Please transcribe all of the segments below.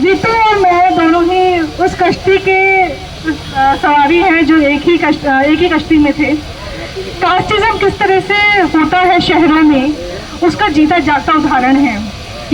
रितु और मैं दोनों ही उस कश्ती के सवारी हैं जो एक ही कश्ती में थे। कास्टिज्म किस तरह से होता है शहरों में, उसका जीता जागता उदाहरण है।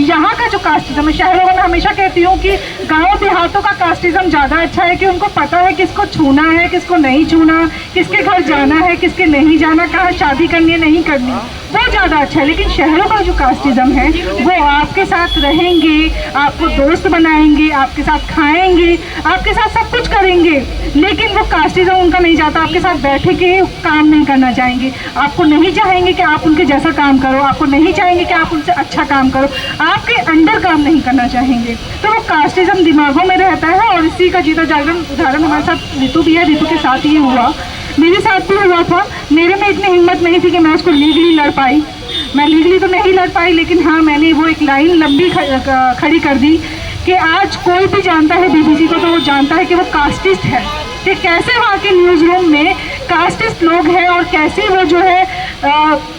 यहाँ का जो कास्टिज्म है, शहरों में मैं हमेशा कहती हूँ कि गांव देहातों का कास्टिज्म ज़्यादा अच्छा है कि उनको पता है किसको छूना है, किसको नहीं छूना, किसके घर जाना है, किसके नहीं जाना, कहाँ शादी करनी है नहीं करनी, वो ज़्यादा अच्छा है। लेकिन शहरों का जो कास्टिज्म है वो आपके साथ रहेंगे, आपको दोस्त बनाएंगे, आपके साथ खाएंगे, आपके साथ सब कुछ करेंगे, लेकिन वो कास्टिज्म उनका नहीं जाता। आपके साथ बैठे के काम नहीं करना चाहेंगे, आपको नहीं चाहेंगे कि आप उनके जैसा काम करो, आपको नहीं चाहेंगे कि आप उनसे अच्छा काम करो, आपके अंडर काम नहीं करना चाहेंगे। तो वो कास्टिज्म दिमागों में रहता है और इसी का जीता जागरण उदाहरण हमारे साथ रितु भी है। रितु के साथ ये हुआ, मेरे साथ भी हुआ था। मेरे में इतनी हिम्मत नहीं थी कि मैं उसको लीगली लड़ पाई। मैं लीगली तो नहीं लड़ पाई, लेकिन हाँ मैंने वो एक लाइन लंबी खड़ी कर दी कि आज कोई भी जानता है बीबीसी को, तो वो जानता है कि वो कास्टिस्ट है, कि कैसे वहाँ के न्यूज़ रूम में कास्टिस्ट लोग हैं और कैसे वो जो है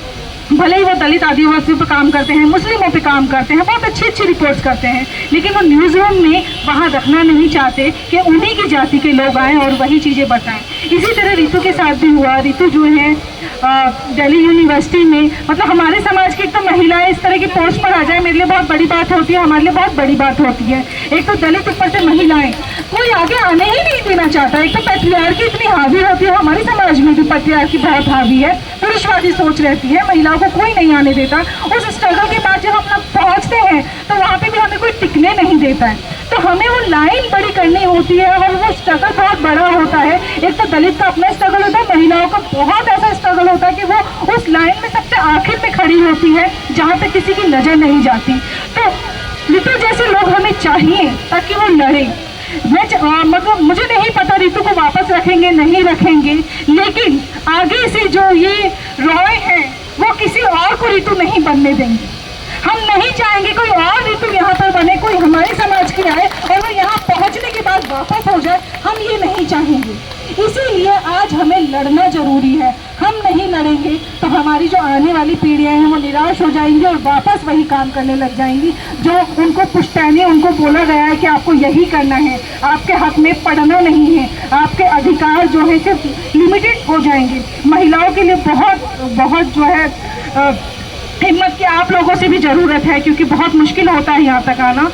भले ही वो दलित आदिवासियों पर काम करते हैं, मुस्लिमों पे काम करते हैं, बहुत अच्छी अच्छी रिपोर्ट्स करते हैं, लेकिन वो न्यूज़ रूम में वहाँ रखना नहीं चाहते कि उन्हीं की जाति के लोग आएँ और वही चीज़ें बताएं। इसी तरह रितु के साथ भी हुआ। रितु जो है दिल्ली यूनिवर्सिटी में, मतलब हमारे समाज की एक तो महिलाएं इस तरह की पोस्ट पर आ जाए मेरे लिए बहुत बड़ी बात होती है, हमारे लिए बहुत बड़ी बात होती है। एक तो दलित, ऊपर से महिलाएं, कोई आगे आने ही नहीं देना चाहता। एक तो पैट्रियार्की इतनी हावी होती है, हमारे समाज में भी पैट्रियार्की बहुत हावी है, पुरुषवादी सोच रहती है, महिलाओं को कोई नहीं आने देता। उस स्ट्रगल के बाद जब हम लोग पहुँचते हैं तो वहाँ पे भी हमें कोई टिकने नहीं देता है। तो हमें वो लाइन बड़ी करनी होती है और वो स्ट्रगल बहुत बड़ा होता है। एक तो दलित का अपना स्ट्रगल होता है, महिलाओं का बहुत ऐसा स्ट्रगल होता है कि वो उस लाइन में सबसे आखिर में खड़ी होती है जहाँ पे किसी की नज़र नहीं जाती। तो रितु जैसे लोग हमें चाहिए ताकि वो लड़े। मतलब मुझे नहीं पता रितु को वापस रखेंगे नहीं रखेंगे, लेकिन आगे से जो ये रॉय हैं वो किसी और को रितु नहीं बनने देंगे। हम नहीं चाहेंगे कोई और रितु यहाँ पर बने, कोई हमारे समाज की आए और वो यहाँ पहुँचने के बाद वापस हो जाए, हम ये नहीं चाहेंगे। इसीलिए आज हमें लड़ना जरूरी है। हम नहीं लड़ेंगे तो हमारी जो आने वाली पीढ़ियाँ हैं वो निराश हो जाएंगी और वापस वही काम करने लग जाएंगी जो उनको पुश्तैनी उनको बोला गया है कि आपको यही करना है, आपके हक में पढ़ना नहीं है, आपके अधिकार जो है सिर्फ लिमिटेड हो जाएंगे। महिलाओं के लिए बहुत बहुत जो है हिम्मत की आप लोगों से भी ज़रूरत है, क्योंकि बहुत मुश्किल होता है यहाँ तक आना।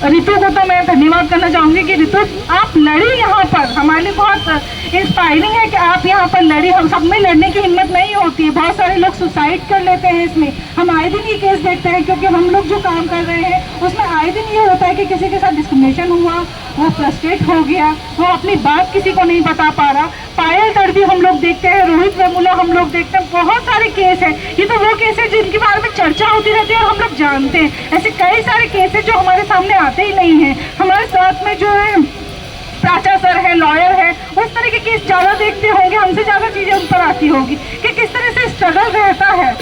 रितु को तो मैं धन्यवाद करना चाहूँगी कि रितु आप लड़ी यहाँ पर, हमारे लिए बहुत इंस्पायरिंग है कि आप यहाँ पर लड़ी। हम सब में लड़ने की हिम्मत नहीं होती है, बहुत सारे लोग सुसाइड कर लेते हैं। इसमें हम आए दिन ये केस देखते हैं, क्योंकि हम लोग जो काम कर रहे हैं उसमें आए दिन ये होता है कि किसी के साथ डिस्क्रिमिनेशन हुआ, वो फ्रस्ट्रेट हो गया, वो अपनी बात किसी को नहीं बता पा रहा। पायल तड़वी हम लोग देखते हैं, रोहित वेमुला हम लोग देखते हैं, बहुत सारे केस हैं। ये तो वो केस है जिनके बारे में चर्चा होती रहती है और हम लोग जानते हैं। ऐसे कई सारे केस है जो हमारे सामने आते ही नहीं हैं। हमारे साथ में जो है प्राचा सर है, लॉयर है, उस तरह के केस ज़्यादा देखते होंगे, हमसे ज़्यादा चीज़ें उन पर आती होगी कि किस तरह से स्ट्रगल रहता है।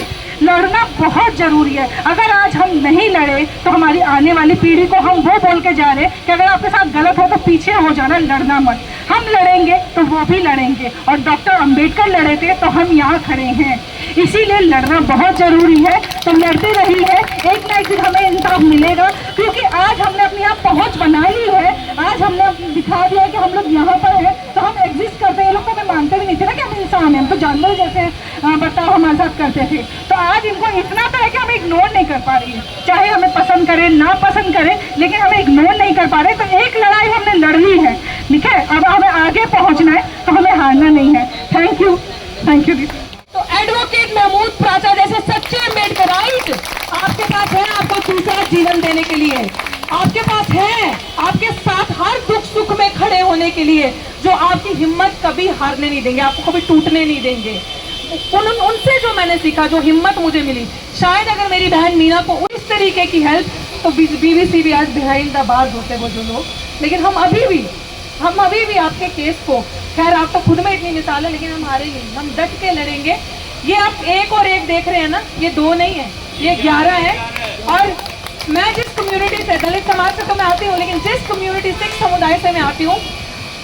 लड़ना बहुत ज़रूरी है। अगर आज हम नहीं लड़े तो हमारी आने वाली पीढ़ी को हम वो बोल के जा रहे हैं कि अगर आपके साथ गलत हो तो पीछे हो जाना, लड़ना मत। हम लड़ेंगे तो वो भी लड़ेंगे, और डॉक्टर अंबेडकर लड़े थे तो हम यहाँ खड़े हैं। इसीलिए लड़ना बहुत ज़रूरी है। तो लड़ते रही है, एक ना एक दिन हमें इंसाफ मिलेगा, क्योंकि आज हमने अपनी यहाँ पहुँच बना ली है। आज हमने दिखा दिया कि हम लोग यहाँ पर हैं, तो हम एग्जिस्ट करते हैं। ये लोग तो हमें मानते भी नहीं थे ना कि हम इंसान हैं, हम तो जानवर जैसे बर्ताव हमारे साथ करते थे। तो आज इनको इतना तो है कि हमें इग्नोर नहीं कर पा रही है, चाहे हमें पसंद करें ना पसंद करें, लेकिन हमें इग्नोर नहीं कर पा रहे। तो एक लड़ाई हमने लड़ ली है, ठीक है। अब हमें आगे पहुंचना है तो हमें हारना नहीं है। Thank you, thank you. तो एडवोकेट महमूद प्राचा जैसे सच्चे अम्बेडकराइट आपके पास है, आपको दूसरा जीवन देने के लिए। आपके पास है आपके साथ हर दुख सुख में खड़े होने के लिए, जो आपकी हिम्मत कभी हारने नहीं देंगे, आपको कभी टूटने नहीं देंगे। उनसे जो मैंने सीखा, जो हिम्मत मुझे मिली, शायद अगर मेरी बहन मीना को उस तरीके की हेल्प, तो बीबीसी भी आज बिहाइंड द बार होते वो जो लोग। लेकिन हम अभी भी आपके केस को, खैर आप तो खुद में इतनी मिसाल है, लेकिन हम हारेंगे, हम डट के लड़ेंगे। ये आप एक और एक देख रहे हैं ना, ये 2 नहीं है, ये 11 है। और मैं जिस कम्युनिटी से, दलित समाज से तो मैं आती हूँ, लेकिन जिस कम्युनिटी, सिख समुदाय से मैं आती हूँ,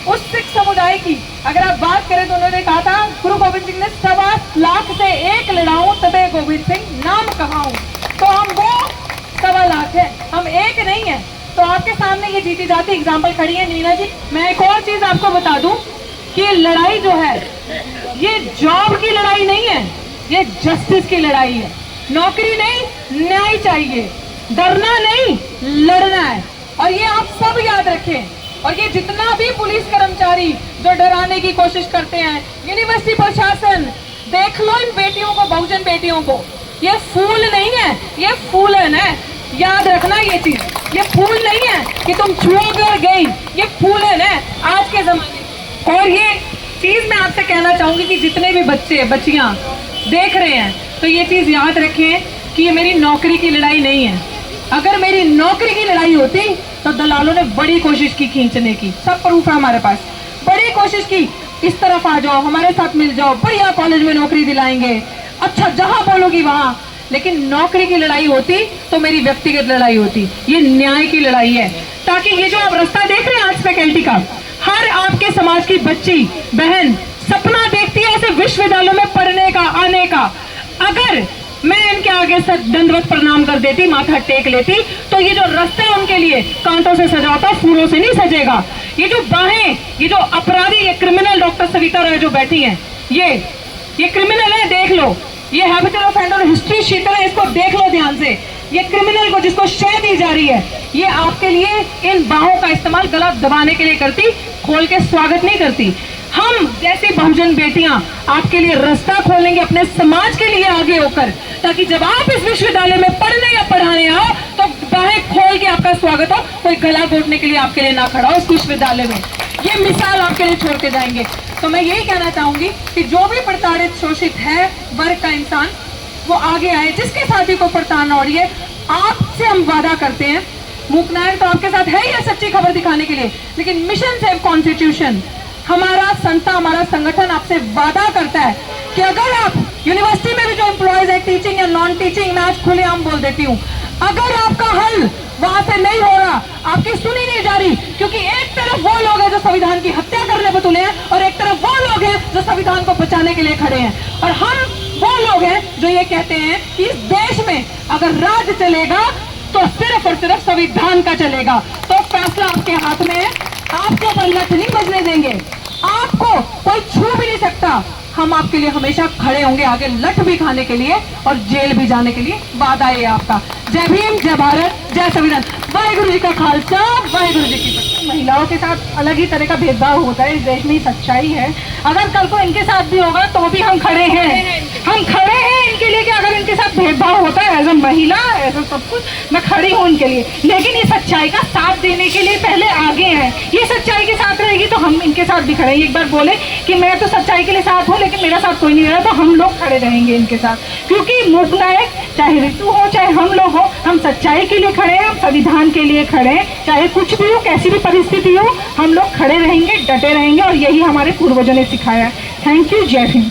उस सिख समुदाय की अगर आप बात करें तो उन्होंने कहा था, गुरु गोविंद सिंह ने 1.25 लाख से एक लड़ाऊं तबे गोविंद सिंह नाम कहाऊं। तो हम वो 1.25 लाख है, हम एक नहीं है। तो तो आपके सामने ये जीती जाती एग्जाम्पल खड़ी है नीना जी। मैं एक और चीज आपको बता दूं कि लड़ाई जो है ये जॉब की लड़ाई नहीं है, ये जस्टिस की लड़ाई है। नौकरी नहीं, न्याय चाहिए, डरना नहीं, लड़ना है। और ये आप सब याद रखें। और ये जितना भी पुलिस कर्मचारी जो डराने की कोशिश करते हैं, यूनिवर्सिटी प्रशासन, देख लो इन बेटियों को, बहुजन बेटियों को, ये फूल नहीं है, ये फूलन है। याद रखना ये चीज, ये फूल नहीं है कि तुम छुओगे और गई, ये फूलन है आज के जमाने। और ये चीज मैं आपसे कहना चाहूंगी कि जितने भी बच्चे बच्चियां देख रहे हैं तो ये चीज याद रखें कि ये मेरी नौकरी की लड़ाई नहीं है। अगर मेरी नौकरी की लड़ाई होती तो दलालों ने बड़ी कोशिश की खींचने की, सब प्रूफ है हमारे पास, बड़ी कोशिश की, इस तरफ आ जाओ, हमारे साथ मिल जाओ, बढ़िया कॉलेज में नौकरी दिलाएंगे, अच्छा जहां बोलोगी वहां। लेकिन नौकरी की लड़ाई होती तो मेरी व्यक्तिगत लड़ाई होती, ये न्याय की लड़ाई है। ताकि ये जो आप रास्ता देख रहे हैं आज फैकल्टी का, हर आपके समाज की बच्ची बहन सपना देखती है ऐसे विश्वविद्यालयों में पढ़ने का, आने का। अगर मैं इनके आगे दंडवत प्रणाम कर देती, माथा टेक लेती, तो ये जो रास्ता है उनके लिए कांटों से सजा होता, फूलों से नहीं सजेगा। ये जो बाहें, ये जो अपराधी, ये क्रिमिनल डॉक्टर सविता रॉय जो बैठी हैं, ये क्रिमिनल है, देख लो। ये हैबिचुअल ऑफेंडर हिस्ट्री शीटर है, इसको देख लो ध्यान से। ये क्रिमिनल को जिसको शय दी जा रही है, ये आपके लिए इन बाहों का इस्तेमाल गला दबाने के लिए करती, खोल के स्वागत नहीं करती। हम जैसी बहुजन बेटियां आपके लिए रास्ता खोलेंगे अपने समाज के लिए आगे होकर, ताकि जब आप इस विश्वविद्यालय में पढ़ने या पढ़ाने आओ तो बाहें खोल के आपका स्वागत हो, कोई गला घोटने के लिए आपके लिए ना खड़ा हो इस विश्वविद्यालय में। ये मिसाल आपके लिए छोड़ के जाएंगे। तो मैं यही कहना चाहूंगी कि जो भी प्रताड़ित शोषित है वर्ग का इंसान, वो आगे आए, जिसके साथ भी कोई प्रताड़ना हो रही है। आपसे हम वादा करते हैं, मूकनायक तो आपके साथ है ही सच्ची खबर दिखाने के लिए, लेकिन मिशन सेव कॉन्स्टिट्यूशन, हमारा संस्था, हमारा संगठन आपसे वादा करता है कि अगर आप यूनिवर्सिटी में भी जो एम्प्लॉयज है, टीचिंग या नॉन टीचिंग, मैं आज खुलेआम बोल देती हूँ, अगर आपका हल वहां से नहीं हो रहा, आपकी सुनी नहीं जा रही, क्योंकि एक तरफ वो लोग हैं जो संविधान की हत्या करने पर तुले हैं और एक तरफ वो लोग हैं जो संविधान को बचाने के लिए खड़े हैं। और हम वो लोग हैं जो ये कहते हैं कि इस देश में अगर राज चलेगा तो सिर्फ और सिर्फ संविधान का चलेगा। तो फैसला आपके हाथ में है, आपके ऊपर लठ नहीं बजने देंगे, आपको कोई छू भी नहीं सकता। हम आपके लिए हमेशा खड़े होंगे, आगे लठ भी खाने के लिए और जेल भी जाने के लिए। वादा है आपका। जय भीम, जय भारत, जय संविधान। वाहिगुरु जी का खालसा, वाहिगुरु जी की फतेह। महिलाओं के साथ अलग ही तरह का भेदभाव होता है, इस देश में सच्चाई है। अगर कल को इनके साथ भी होगा तो भी हम खड़े हैं, हम खड़े हैं इनके लिए कि अगर इनके साथ भेदभाव होता है एज अ महिला, एज अ सब कुछ, मैं खड़ी हूँ इनके लिए। लेकिन ये सच्चाई का साथ देने के लिए पहले आगे हैं, ये सच्चाई के साथ रहेगी तो हम इनके साथ भी खड़े हैं। एक बार बोले कि मैं तो सच्चाई के लिए साथ हूँ लेकिन मेरा साथ कोई नहीं रहा, तो हम लोग खड़े रहेंगे इनके साथ। क्योंकि मूकनायक चाहे ऋतु हो चाहे हम लोग हो, हम सच्चाई के लिए खड़े हैं, हम संविधान के लिए खड़े हैं। चाहे कुछ भी हो, कैसी भी परिस्थिति हो, हम लोग खड़े रहेंगे, डटे रहेंगे और यही हमारे पूर्वजों ने सिखाया है। थैंक यू, जय हिंद।